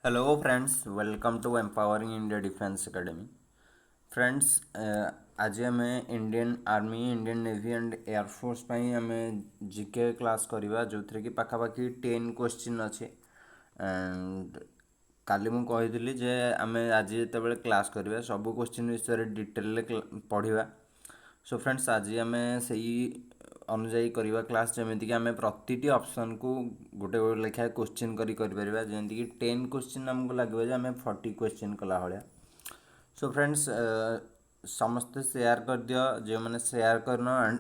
Hello friends, welcome to empowering India defence academy. Friends, आज आम Indian army, Indian navy and air force आम GK class करवा जो थी कि पाखापाखि 10 क्वेश्चन अच्छे। एंड काली मु कही जे आम आज जिते क्लास करवा सब क्वेश्चन विषय डिटेल पढ़ा। सो फ्रेंड्स, आज आम से अनुजाई करवा क्लास जमीक आम प्रति ऑप्शन को गोटे गोटे लेखाएं क्वेश्चन करें जमीक 10 क्वेश्चन आमको लगे आम 40 क्वेश्चन कला भाया। सो फ्रेंड्स, समस्ते शेयर कर दियो जो मैंने शेयर करना एंड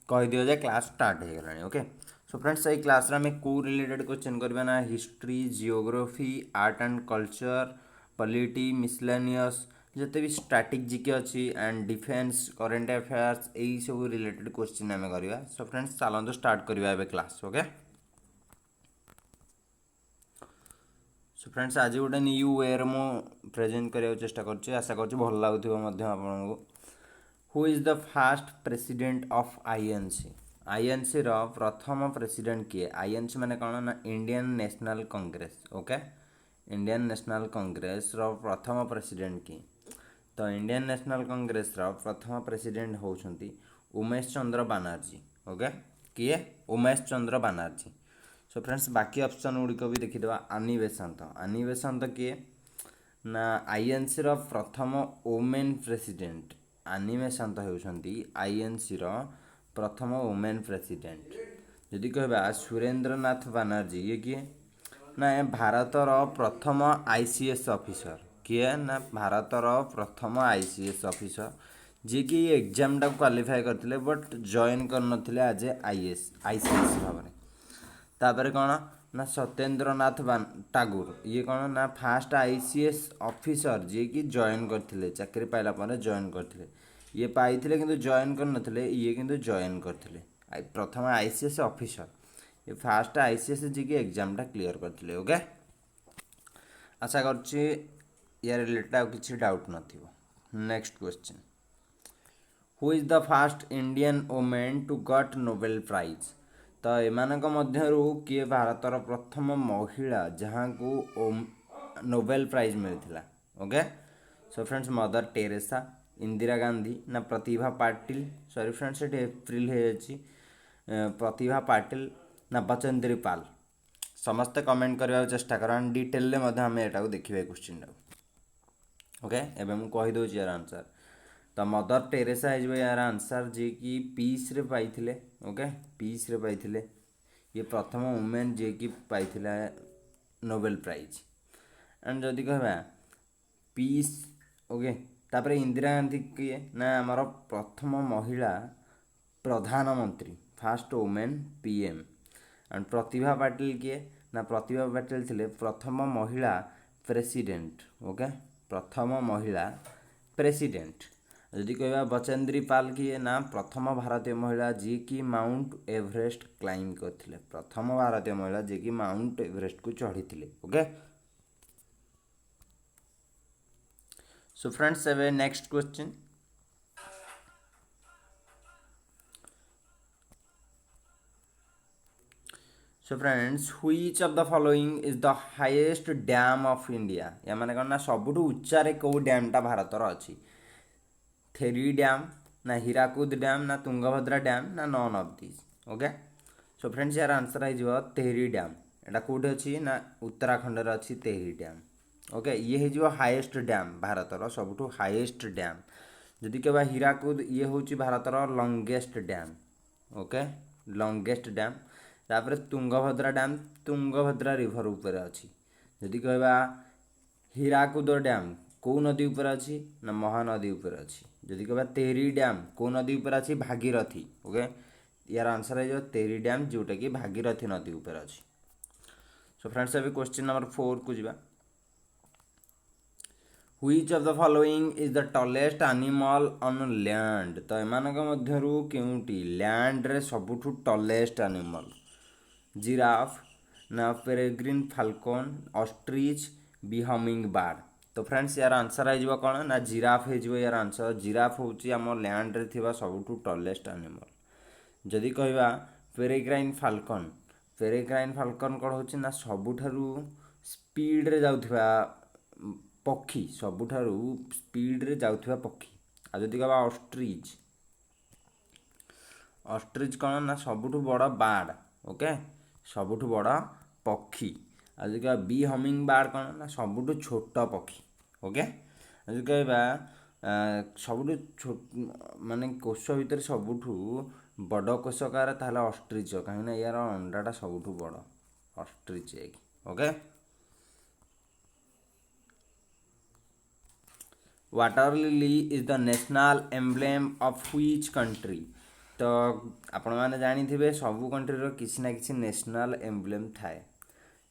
कह दियो जे क्लास स्टार्ट हो गलानी। ओके, सो फ्रेंड्स, ये क्लास आम को रिलेटेड क्वेश्चन करवा ना history, geography, art and culture, polity, miscellaneous जिते भी स्टैटिक जीके अच्छी एंड डिफेंस, करेन्ट अफेयर्स, यही सब रिलेटेड क्वेश्चन आम करवा। सो फ्रेंड्स, चलते स्टार्ट करवा ए क्लास। ओके, सो फ्रेंड्स, आज गोटे न्यू वे मु प्रेजेंट करने चेष्टा कर आशा कर भल लगुव आपको। Who is the first president of INC? INC रो प्रथम प्रेसिडेंट किए? आईएनसी माने कौन ना Indian National Congress. Okay, Indian National Congress रो प्रथम प्रेसिडेंट किए? तो इंडियन नेशनल कांग्रेस रो प्रथम प्रेसिडेंट होउछंती उमेश चंद्र बनर्जी। ओके, किए? उमेश चंद्र बनर्जी। सो फ्रेंड्स, बाकी ऑप्शन गुड़िक भी देखीद। आनी बेसांत। आनी बेसांत किए ना आईएनसी रो प्रथम वुमेन प्रेसिडेंट। आनी बेसांत होउछंती आईएनसी रो प्रथम वुमेन प्रेसिडेंट। जदि कहबा सुरेंद्रनाथ बनर्जी, ये किए ना भारतर प्रथम आईसीएस ऑफिसर। किए ना भारतर प्रथम आईसीएस ऑफिसर जी कि एग्जाम टा क्वालिफाई करते बट जॉइन कर आज आईसीएस भाव में। तापर कौन ना सत्येंद्रनाथ टागोर, ये कौन ना फास्ट आईसीएस ऑफिसर जी कि जॉइन करते चाकरी पाइला जॉइन करते। ये पाई किंतु जॉइन करनथिले, ये किंतु जॉइन करते प्रथम आईसीएस ऑफिसर। ये फास्ट आईसीएस जी कि एग्जाम टा क्लियर करते। ओके, आशा कर या रिलेटेड आ किसी डाउट नथिबो। Next question, who is the first Indian women to get Nobel prize? तो एमानक मध्यरु किए भारतर प्रथम महिला जहाँ को नोबेल प्राइज मिलता? Okay, so friends, mother Teresa, Indira Gandhi ना प्रतिभा पाटिल? सॉरी फ्रेंड्स, ये एप्रिल है प्रतिभा पाटिल ना बचेंद्री पाल? समस्ते कमेंट करने चेष्टा कर डिटेल आम यहाँ देखिए क्वेश्चन। ओके, एवं मुझे कहीदे यार आंसर। तो मदर टेरेसा हो यार आंसर जी कि पीस रे पाइथिले। ओके, पीस रे पाइथिले। ये प्रथम वुमेन जी कि पाइथिला नोबेल प्राइज। एंड जदि कहबा पीस, ओके, तापर इंदिरा गांधी किए ना आमर प्रथम महिला प्रधानमंत्री, fast women PM. And Pratibha Patil किए ना प्रतिभा पाटिल थिले प्रथम महिला प्रेसिडेंट। ओके, प्रथम महिला प्रेसिडेंट। जदि कहबा बचेंद्री पाल किए ना प्रथम भारतीय महिला जी कि माउंट एवरेस्ट क्लाइम करथिले। प्रथम भारतीय महिला जी कि माउंट एवरेस्ट को चढ़ी। ओके, सो फ्रेंड्स, एवे next question, so friends, which of the following is the highest dam of India? या माने कौन ना सबुठु उच्चारे कौ डैमटा भारतर अच्छी? थेरी डैम ना हीराकुद डैम ना तुंगभद्रा डैम ना none of this? Okay, so friends, यार आंसर है तेहरी डैम। एटा कौटे अच्छी ना उत्तराखंड अच्छी तेहरी डैम। ओके, ये हो हाईएस्ट डैम भारतर सबुठु हाईएस्ट डैम। जदि कहबा हीराकुद, ये हूँ भारतर longest dam. Okay, longest dam. तापर तुंगभद्रा डैम तुंगभद्रा रिभर ऊपर अच्छी। जदि कहबा हीराकुद डैम कौ नदी ऊपर अच्छी ना महानदी ऊपर अच्छी। जदि कहबा तेरी डैम कौ नदी ऊपर अच्छी? भागीरथी। ओके, यार आंसर है तेरी डैम जोटा कि भागीरथी नदी ऊपर अच्छी। सो फ्रेंड्स, अभी क्वेश्चन नंबर 4 को जावा। Which of the following is the tallest animal on land? तो एमानक मध्यरु केउंटी लैंड रे सबुठु टॉलेस्ट एनिमल? जिराफ ना peregrine falcon, ostrich, bee humming bird? तो फ्रेंड्स, यार आंसर है कौन ना जिराफ है यार आंसर। जिराफ हूँ आम लैंड रे थिबा सबुठु टॉलेस्ट एनिमल। जदि कहबा पेरेग्राइन फाल्कन, पेरेग्राइन फाल्कन कौन होची ना सबुठारु स्पीड रे जाउथबा पक्षी, सबुठारु स्पीड रे जाउथबा पक्षी। आ जदि कहबा ऑस्ट्रिच, ऑस्ट्रिच कौन ना सबुठु बड़ बार्ड, ओके सबुठु बड़ पक्षी। आ जदि कहबा बी हमिंग बार्ड कौन ना सबुठु छोट पक्षी, ओके। आ जदि कहबा सबुठु माने कोष भितर सबुठु बड़ कोष कार ताहले ऑस्ट्रिच, कहीं यार अंडाटा सबुठु बड़ ostrich egg, okay. Water lily is the national emblem of which country. तो आपण मैंने जानी सबू कंट्री किसी ना किसी नेशनल एम्ब्लेम थाए।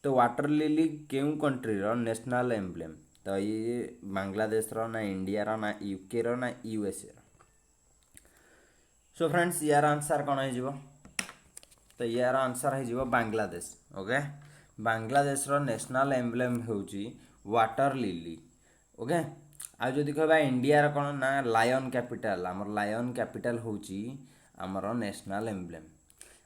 तो वाटर लिली केउ कंट्री नेशनल एम्ब्लेम, तो ये बांग्लादेश ना इंडिया ना यूके ना यूएसए। सो फ्रेंड्स यार आंसर कौन हो, तो यार आंसर हो Bangladesh, okay. Bangladesh national emblem होची वाटर लिली, ओके। आ जदि कहबा इंडिया कौन ना लायन कैपिटल, आमर लायन कैपिटल होची आमर नेशनल एम्ब्लेम।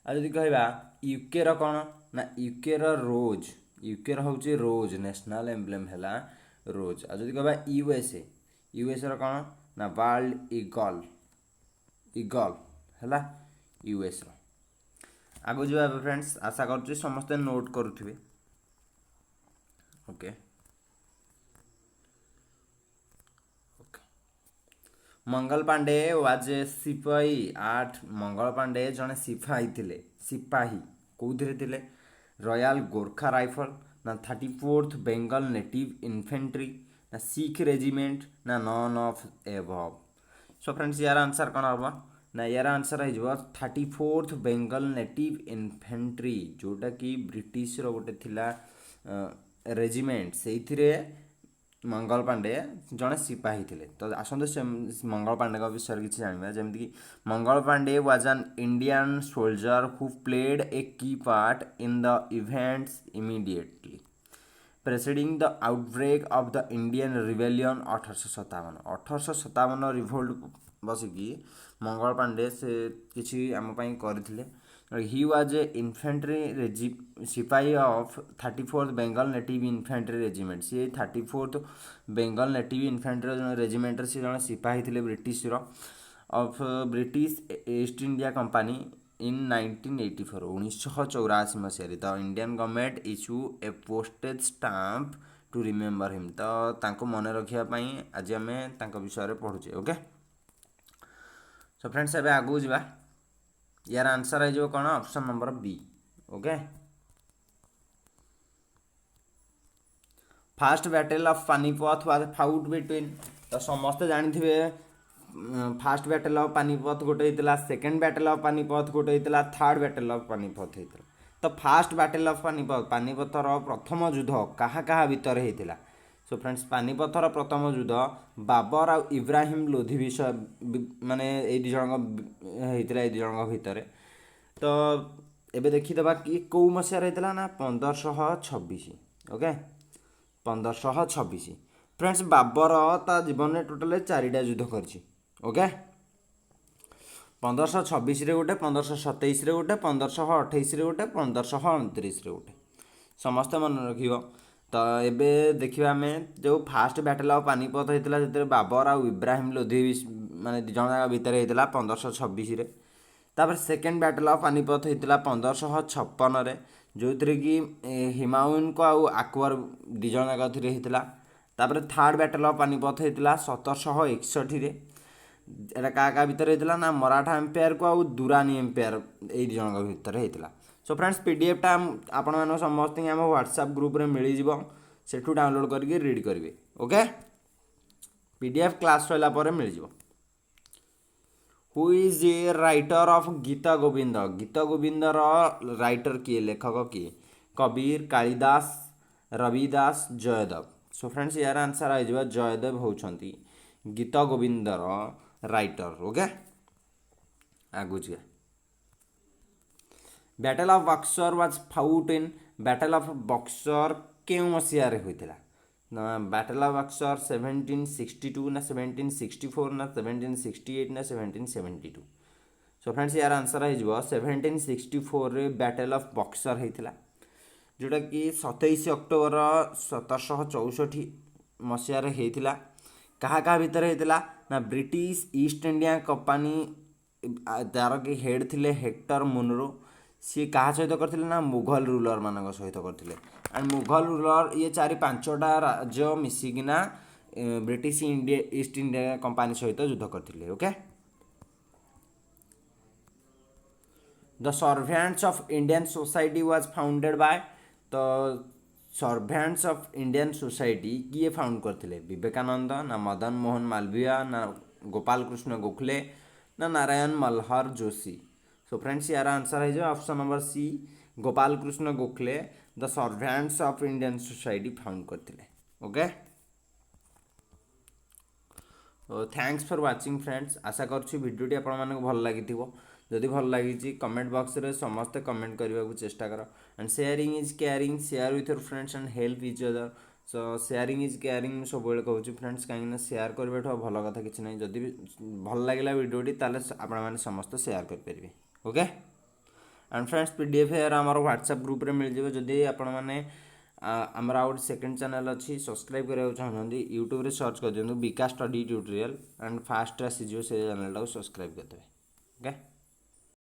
आ जदि कहबा यूके कौन ना यूके रोज, यूके होची रोज, नेशनल एम्ब्लेम हैला रोज। आ जदि कहबा यूएसए, यूएसए कौन ना वर्ल्ड ईगल, ईगल हैला यूएस। आगु जा फ्रेंड्स, आशा करूँ समस्ते नोट करुथिबे, okay. Mangal Pandey was a sipahi आठ, मंगल पांडे जने सिपाही थिले, सिपाही कौथिरे थिले, रॉयल गोरखा राइफल ना 34th बेंगल नेटिव इन्फेंट्री ना सिख रेजिमेंट ना none of above. So friends यार आंसर कौन हम ना, यार आंसर हो 34th बेंगल नेटिव इन्फेंट्री, जोटा कि ब्रिटिश गोटे थिला रेजिमेंट, से मंगल पांडे जड़े सिपाही थे। तो आसतु से मंगल पांडे विषय किसी जानवा, जमीक Mangal Pandey was an Indian soldier who played a key part in the events immediately preceding the outbreak of the Indian rebellion 1857। 1857 revolt बसिकी मंगल पांडे से किसी आम करथिले। He was a infantry sipahi of 34th Bengal native infantry regiment, सी 34th Bengal native infantry regiment सी जन सिपाही थे British of British East India company in 1984, 1984 मसीह the Indian government issue a postage stamp to remember him. तो मन रखापी आज आम विषय पढ़ुचे, ओके। सो फ्रेंड्स एबे आगू जा, यार आंसर है जो कौन option number B, okay. First battle of Panipat was fought between, तो समस्ते जानी थे फास्ट बैटल ऑफ पानीपत गोटे होता, सेकेंड बैटल ऑफ पानीपत गोटे होता, थर्ड बैटल ऑफ पानीपत होता। तो फास्ट बैटल ऑफ पानीपत, पानीपतर प्रथम युद्ध कहा कहा भितर होता। सो फ्रेंड्स पानीपथर प्रथम युद्ध बाबर आ इब्राहिम लोधी विषय माने ये दुई जन होता, ये दुई जन भितर। तो एबे देखीदबा कि कौ मसीहार होता ना 1526, ओके 1526। फ्रेंड्स बाबर ता जीवन में टोटाल 4टा युद्ध करछि, ओके 1526 गोटे, 1527 गोटे, 1528 गोटे, 1529 गोटे, समस्त मन रखियो। तो एबे देखिबा आमे जो फास्ट बैटल ऑफ पानीपत होता जो बाबर आ इब्राहिम लोधी माने दुई जन भितर होता 1526 रे। तापर सेकेंड बैटल ऑफ पानीपत होता 1556 रे, जो थी कि हिमायून को आउ अकबर दुई जन होता। तापर थर्ड बैटल ऑफ पानीपत होता 1761 रे, एटा क्या भितर होता ना मराठा एम्पायर को आउ दुरानी एम्पायर ये दुई जन भितर होता। सो फ्रेंड्स पीडीएफ टा आपण माने समस्त आम व्हाट्सएप ग्रुप रे मिल जिवो, सेठू डाउनलोड करके रीड करेंगे, ओके पीडीएफ क्लास सैला पर मिल जिवो। Who is a writer of गीत गोविंद, गीत गोविंद राइटर किए, लेखक किए, कबीर, कालिदास, रविदास, जयदेव। सो फ्रेंड्स यार आंसर आ जयदेव होउछंती गीत गोविंदर राइटर, ओके आगु जा। Battle of Buxar was fought in, battle of Buxar केउ मसीहारे होइतिला ना, बैटल ऑफ बक्सर 1762 ना 1764 ना 1768 ना 1772। सो सो फ्रेंड्स यार आंसर हो 1764 बैटल ऑफ बक्सर होता जोटा कि 27 अक्टोबर 1764 मसीह होता क्या क्या भितर होता ना ब्रिटिश ईस्ट इंडिया कंपनी तार कि हेड थिले हेक्टर मुनरो सी क्या सहित करते ना मुघल रूलर मान सहित करते एंड मुघल रूलर ये 4-5टा राज्य मिसिकिना British India East India company सहित युद्ध करते okay the servants of Indian society was founded by तो सर्भेंट्स ऑफ इंडियन सोसाइटी किए फाउंड करते विवेकानंद ना मदन मोहन मालवीय ना गोपाल कृष्ण गोखले ना नारायण मल्हार जोशी सो फ्रेंड्स यार आंसर है option number C Gopal Krishna Gokhale the servants of Indian society found करते okay thanks for watching friends आशा करुँच भिडियोटी आपण भल लगी जदि भल लगी कमेंट बॉक्स रे समस्ते कमेंट करने को चेष्टा कर and sharing is caring share with your friends and help each other so sharing is caring सब कहूँ फ्रेंड्स कहीं शेयर करने भल कथा किसी ना जदि भल लगे भिडियोटी ताले आपण समस्त शेयर करेंगे ओके एंड फ्रेंड्स पीडीएफ यार आम व्हाट्सएप ग्रुप रे मिल जाए जदि आपण मैंने आमर आउट सेकेंड चैनल अच्छी सब्सक्राइब करने चाहते यूट्यूब रे सर्च कर दिखाँ विकास स्टडी ट्यूटोरियल एंड फास्ट आसीज से चैनल सब्सक्राइब करदे ओके।